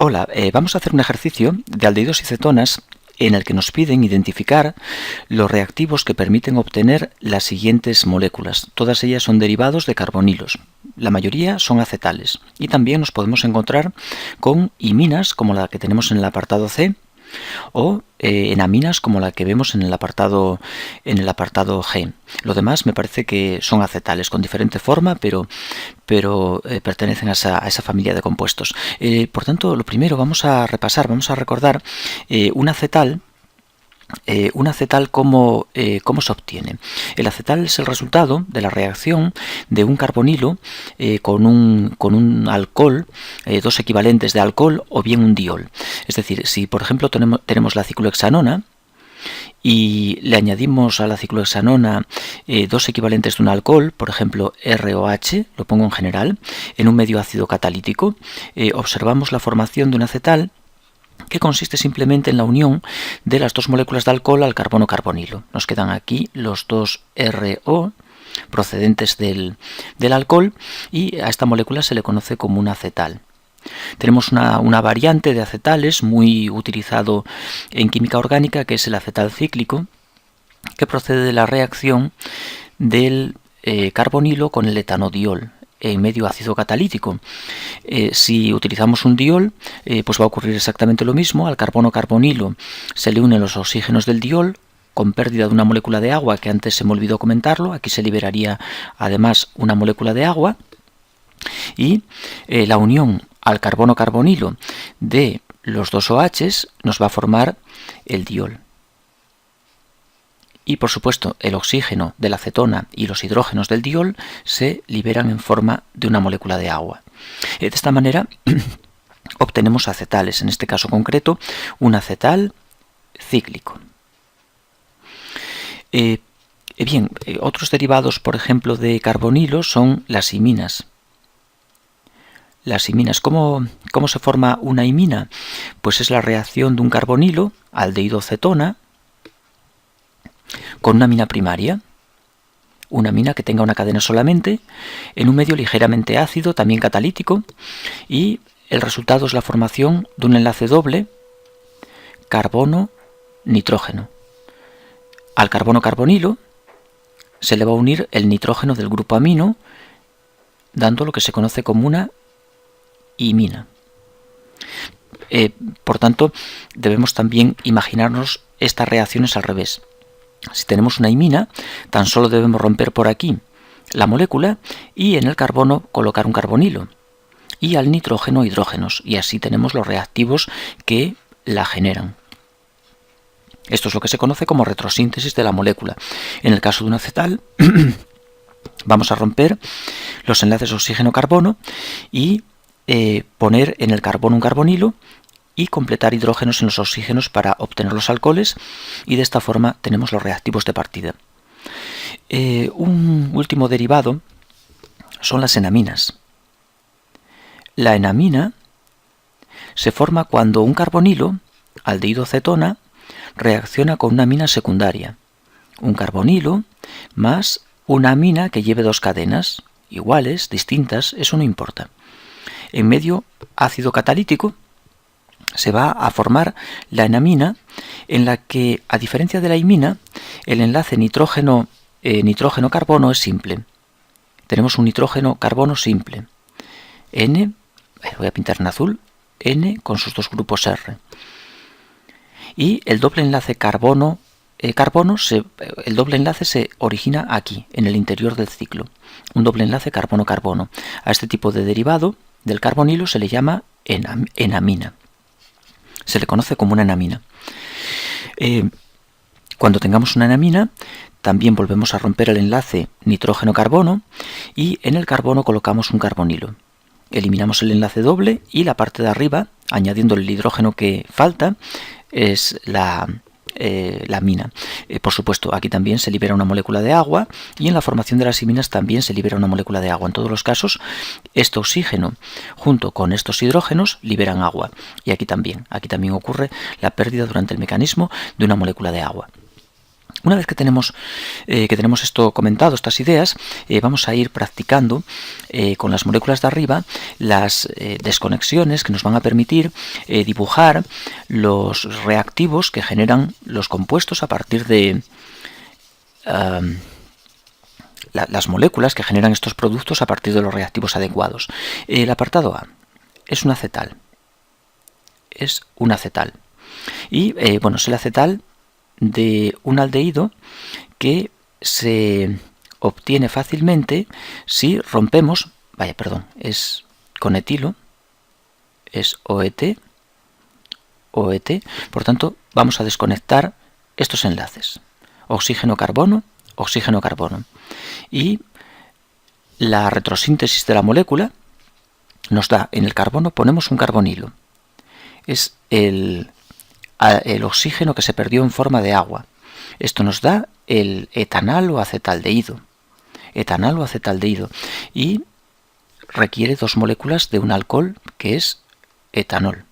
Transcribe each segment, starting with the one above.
Hola, vamos a hacer un ejercicio de aldehídos y cetonas en el que nos piden identificar los reactivos que permiten obtener las siguientes moléculas. Todas ellas son derivados de carbonilos. La mayoría son acetales. Y también nos podemos encontrar con iminas, como la que tenemos en el apartado C, o en aminas como la que vemos en el apartado G. Lo demás me parece que son acetales con diferente forma, pero pertenecen a esa familia de compuestos. Por tanto, lo primero vamos a recordar un acetal. ¿Cómo se obtiene? El acetal es el resultado de la reacción de un carbonilo con un alcohol, dos equivalentes de alcohol o bien un diol. Es decir, si por ejemplo tenemos la ciclohexanona y le añadimos a la ciclohexanona dos equivalentes de un alcohol, por ejemplo ROH, lo pongo en general, en un medio ácido catalítico, observamos la formación de un acetal que consiste simplemente en la unión de las dos moléculas de alcohol al carbono-carbonilo. Nos quedan aquí los dos RO procedentes del alcohol y a esta molécula se le conoce como un acetal. Tenemos una variante de acetales muy utilizado en química orgánica, que es el acetal cíclico, que procede de la reacción del carbonilo con el etanodiol en medio ácido catalítico. Si utilizamos un diol, pues va a ocurrir exactamente lo mismo. Al carbono-carbonilo se le unen los oxígenos del diol con pérdida de una molécula de agua, que antes se me olvidó comentarlo. Aquí se liberaría además una molécula de agua, y la unión al carbono-carbonilo de los dos OHs nos va a formar el diol. Y por supuesto el oxígeno de la acetona y los hidrógenos del diol se liberan en forma de una molécula de agua. De esta manera obtenemos acetales, en este caso concreto un acetal cíclico. Otros derivados, por ejemplo, de carbonilo son las iminas. Las iminas, ¿cómo se forma una imina? Pues es la reacción de un carbonilo, aldehído cetona, con una amina primaria, una amina que tenga una cadena solamente, en un medio ligeramente ácido, también catalítico, y el resultado es la formación de un enlace doble carbono-nitrógeno. Al carbono-carbonilo se le va a unir el nitrógeno del grupo amino, dando lo que se conoce como una imina. Por tanto, debemos también imaginarnos estas reacciones al revés. Si tenemos una imina, tan solo debemos romper por aquí la molécula y en el carbono colocar un carbonilo y al nitrógeno hidrógenos, y así tenemos los reactivos que la generan. Esto es lo que se conoce como retrosíntesis de la molécula. En el caso de un acetal vamos a romper los enlaces oxígeno-carbono y poner en el carbono un carbonilo y completar hidrógenos en los oxígenos para obtener los alcoholes, y de esta forma tenemos los reactivos de partida. Un último derivado son las enaminas. La enamina se forma cuando un carbonilo, aldehído cetona, reacciona con una amina secundaria. Un carbonilo más una amina que lleve dos cadenas, iguales, distintas, eso no importa. En medio ácido catalítico se va a formar la enamina, en la que, a diferencia de la imina, el enlace nitrógeno-carbono es simple. Tenemos un nitrógeno-carbono simple. N, voy a pintar en azul, N con sus dos grupos R. Y el doble enlace el doble enlace se origina aquí, en el interior del ciclo. Un doble enlace carbono-carbono. A este tipo de derivado del carbonilo se le llama enamina. Se le conoce como una enamina. Cuando tengamos una enamina, también volvemos a romper el enlace nitrógeno-carbono y en el carbono colocamos un carbonilo. Eliminamos el enlace doble y la parte de arriba, añadiendo el hidrógeno que falta, es la amina. Por supuesto, aquí también se libera una molécula de agua, y en la formación de las iminas también se libera una molécula de agua. En todos los casos, este oxígeno junto con estos hidrógenos liberan agua, y aquí también ocurre la pérdida durante el mecanismo de una molécula de agua. Una vez que tenemos esto comentado, estas ideas, vamos a ir practicando con las moléculas de arriba las desconexiones que nos van a permitir dibujar los reactivos que generan los compuestos a partir de las moléculas que generan estos productos a partir de los reactivos adecuados. El apartado A es un acetal. Es un acetal. Y bueno, es el acetal de un aldehído que se obtiene fácilmente si rompemos, es con etilo, es OET, por tanto vamos a desconectar estos enlaces, oxígeno-carbono, oxígeno-carbono, y la retrosíntesis de la molécula nos da, en el carbono ponemos un carbonilo, es el oxígeno que se perdió en forma de agua. Esto nos da el etanal o acetaldehído. Y requiere 2 moléculas de un alcohol que es etanol.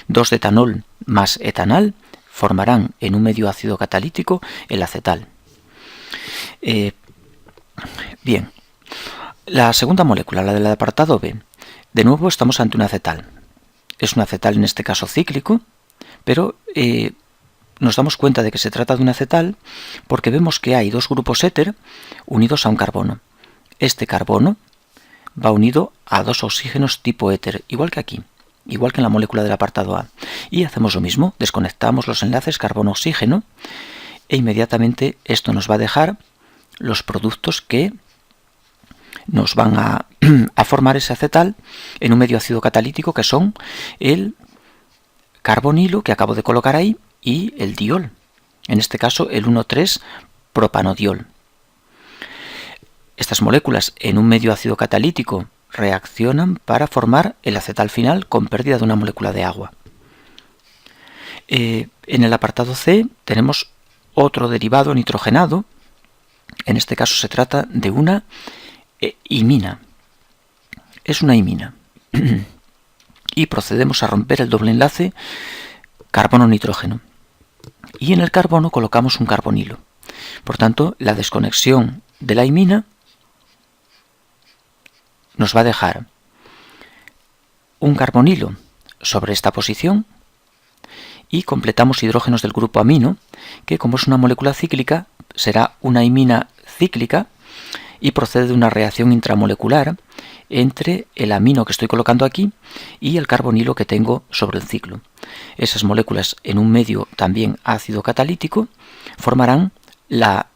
2 de etanol más etanal formarán en un medio ácido catalítico el acetal. Bien, la segunda molécula, la del apartado B, de nuevo estamos ante un acetal. Es un acetal en este caso cíclico, pero nos damos cuenta de que se trata de un acetal porque vemos que hay 2 grupos éter unidos a un carbono. Este carbono va unido a 2 oxígenos tipo éter, igual que aquí, igual que en la molécula del apartado A. Y hacemos lo mismo, desconectamos los enlaces carbono-oxígeno e inmediatamente esto nos va a dejar los productos que nos van a formar ese acetal en un medio ácido catalítico, que son el carbonilo que acabo de colocar ahí y el diol, en este caso el 1,3-propanodiol. Estas moléculas en un medio ácido catalítico reaccionan para formar el acetal final con pérdida de una molécula de agua. En el apartado C tenemos otro derivado nitrogenado, en este caso se trata de una imina. Es una imina. Y procedemos a romper el doble enlace carbono-nitrógeno. Y en el carbono colocamos un carbonilo. Por tanto, la desconexión de la imina nos va a dejar un carbonilo sobre esta posición y completamos hidrógenos del grupo amino, que como es una molécula cíclica, será una imina cíclica y procede de una reacción intramolecular entre el amino que estoy colocando aquí y el carbonilo que tengo sobre el ciclo. Esas moléculas en un medio también ácido catalítico formarán la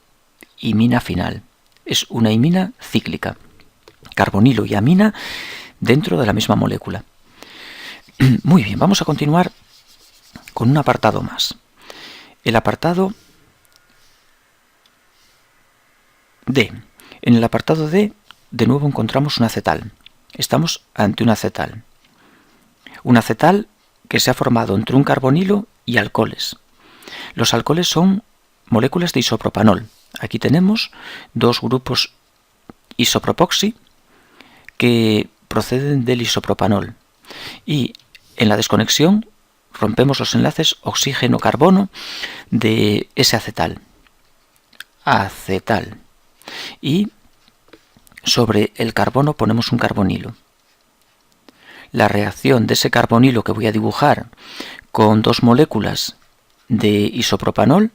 imina final. Es una imina cíclica. Carbonilo y amina dentro de la misma molécula. Muy bien, vamos a continuar con un apartado más. El apartado D. En el apartado D, de nuevo encontramos un acetal. Estamos ante un acetal. Un acetal que se ha formado entre un carbonilo y alcoholes. Los alcoholes son moléculas de isopropanol. Aquí tenemos 2 grupos isopropoxi que proceden del isopropanol. Y en la desconexión rompemos los enlaces oxígeno-carbono de ese acetal. Acetal. Y sobre el carbono ponemos un carbonilo. La reacción de ese carbonilo que voy a dibujar con 2 moléculas de isopropanol,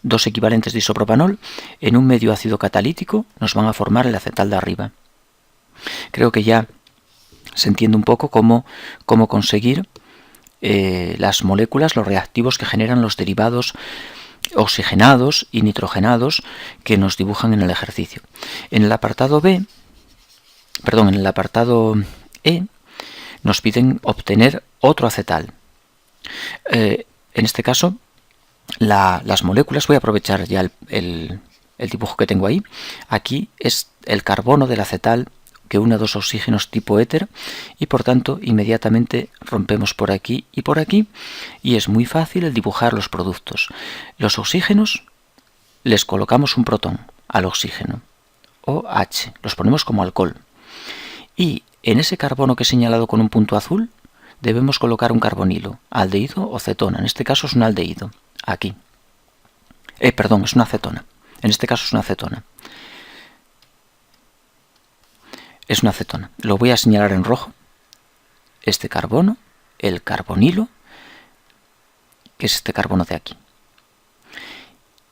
2 equivalentes de isopropanol, en un medio ácido catalítico nos van a formar el acetal de arriba. Creo que ya se entiende un poco cómo conseguir las moléculas, los reactivos que generan los derivados oxigenados y nitrogenados que nos dibujan en el ejercicio. En el apartado E nos piden obtener otro acetal. En este caso, las moléculas, voy a aprovechar ya el dibujo que tengo ahí. Aquí es el carbono del acetal que une a 2 oxígenos tipo éter y por tanto inmediatamente rompemos por aquí y es muy fácil el dibujar los productos. Los oxígenos les colocamos un protón al oxígeno, OH, los ponemos como alcohol, y en ese carbono que he señalado con un punto azul debemos colocar un carbonilo, aldehído o cetona. En este caso es un aldehído, aquí. Perdón, es una acetona. En este caso es una acetona. Es una acetona. Lo voy a señalar en rojo. Este carbono, el carbonilo, que es este carbono de aquí.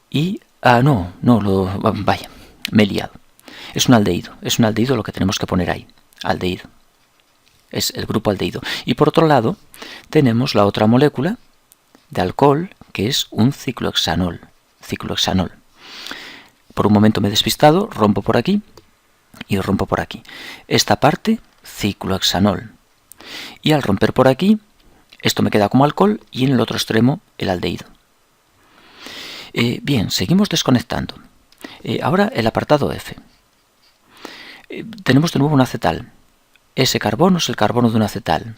Y, vaya, me he liado. Es un aldehído lo que tenemos que poner ahí, aldehído. Es el grupo aldehído. Y por otro lado, tenemos la otra molécula de alcohol, que es un ciclohexanol. Por un momento me he despistado, rompo por aquí y rompo por aquí. Esta parte, ciclohexanol. Y al romper por aquí, esto me queda como alcohol y en el otro extremo el aldehído. Bien, seguimos desconectando. Ahora el apartado F. Tenemos de nuevo un acetal. Ese carbono es el carbono de un acetal.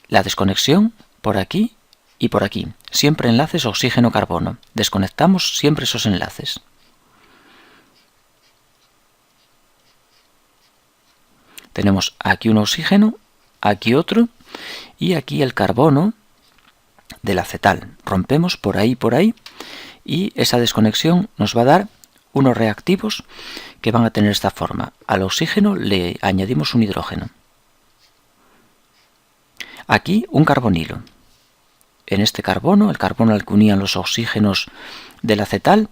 La desconexión por aquí y por aquí. Siempre enlaces oxígeno-carbono. Desconectamos siempre esos enlaces. Tenemos aquí un oxígeno, aquí otro y aquí el carbono del acetal. Rompemos por ahí y esa desconexión nos va a dar unos reactivos que van a tener esta forma. Al oxígeno le añadimos un hidrógeno. Aquí un carbonilo. En este carbono, el carbono al que unían los oxígenos del acetal,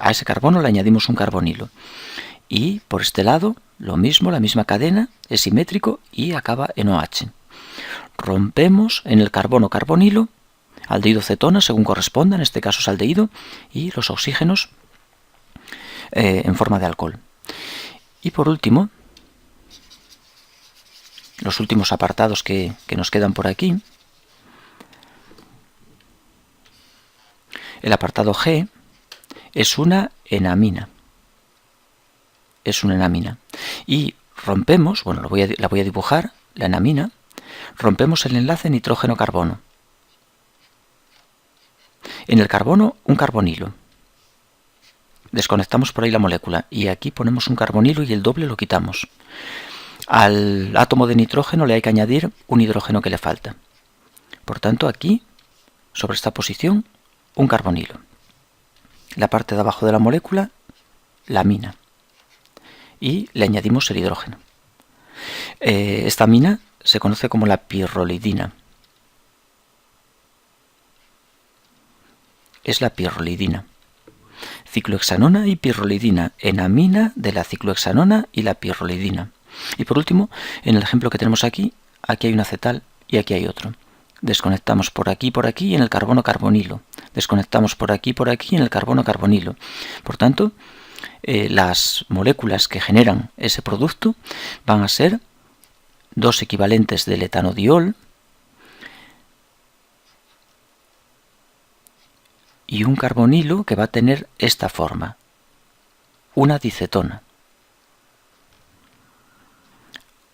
a ese carbono le añadimos un carbonilo. Y por este lado, lo mismo, la misma cadena, es simétrico y acaba en OH. Rompemos en el carbono-carbonilo, aldehído cetona según corresponda, en este caso es aldehído, y los oxígenos en forma de alcohol. Y por último, los últimos apartados que nos quedan por aquí, el apartado G es una enamina. Y rompemos, bueno, la voy a dibujar, la enamina, rompemos el enlace nitrógeno-carbono. En el carbono, un carbonilo. Desconectamos por ahí la molécula y aquí ponemos un carbonilo y el doble lo quitamos. Al átomo de nitrógeno le hay que añadir un hidrógeno que le falta. Por tanto, aquí, sobre esta posición, un carbonilo. La parte de abajo de la molécula, la amina. Y le añadimos el hidrógeno. Esta amina se conoce como la pirrolidina. Es la pirrolidina. Ciclohexanona y pirrolidina, enamina de la ciclohexanona y la pirrolidina. Y por último, en el ejemplo que tenemos aquí hay un acetal y aquí hay otro. Desconectamos por aquí y en el carbono-carbonilo. Desconectamos por aquí y en el carbono-carbonilo. Por tanto, las moléculas que generan ese producto van a ser dos equivalentes del etanodiol y un carbonilo que va a tener esta forma, una dicetona.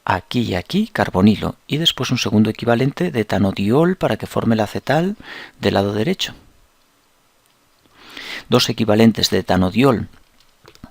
Aquí y aquí carbonilo y después un segundo equivalente de etanodiol para que forme el acetal del lado derecho. Dos equivalentes de etanodiol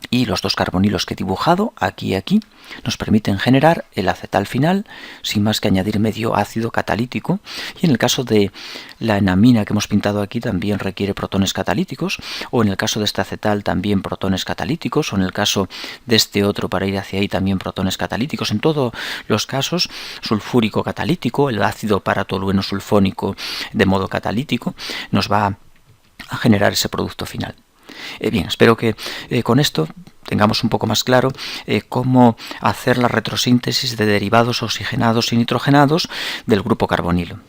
y los dos carbonilos que he dibujado, aquí y aquí, nos permiten generar el acetal final sin más que añadir medio ácido catalítico. Y en el caso de la enamina que hemos pintado aquí también requiere protones catalíticos, o en el caso de este acetal también protones catalíticos, o en el caso de este otro para ir hacia ahí también protones catalíticos. En todos los casos, sulfúrico catalítico, el ácido paratolueno sulfónico de modo catalítico, nos va a generar ese producto final. Bien, espero que con esto tengamos un poco más claro cómo hacer la retrosíntesis de derivados oxigenados y nitrogenados del grupo carbonilo.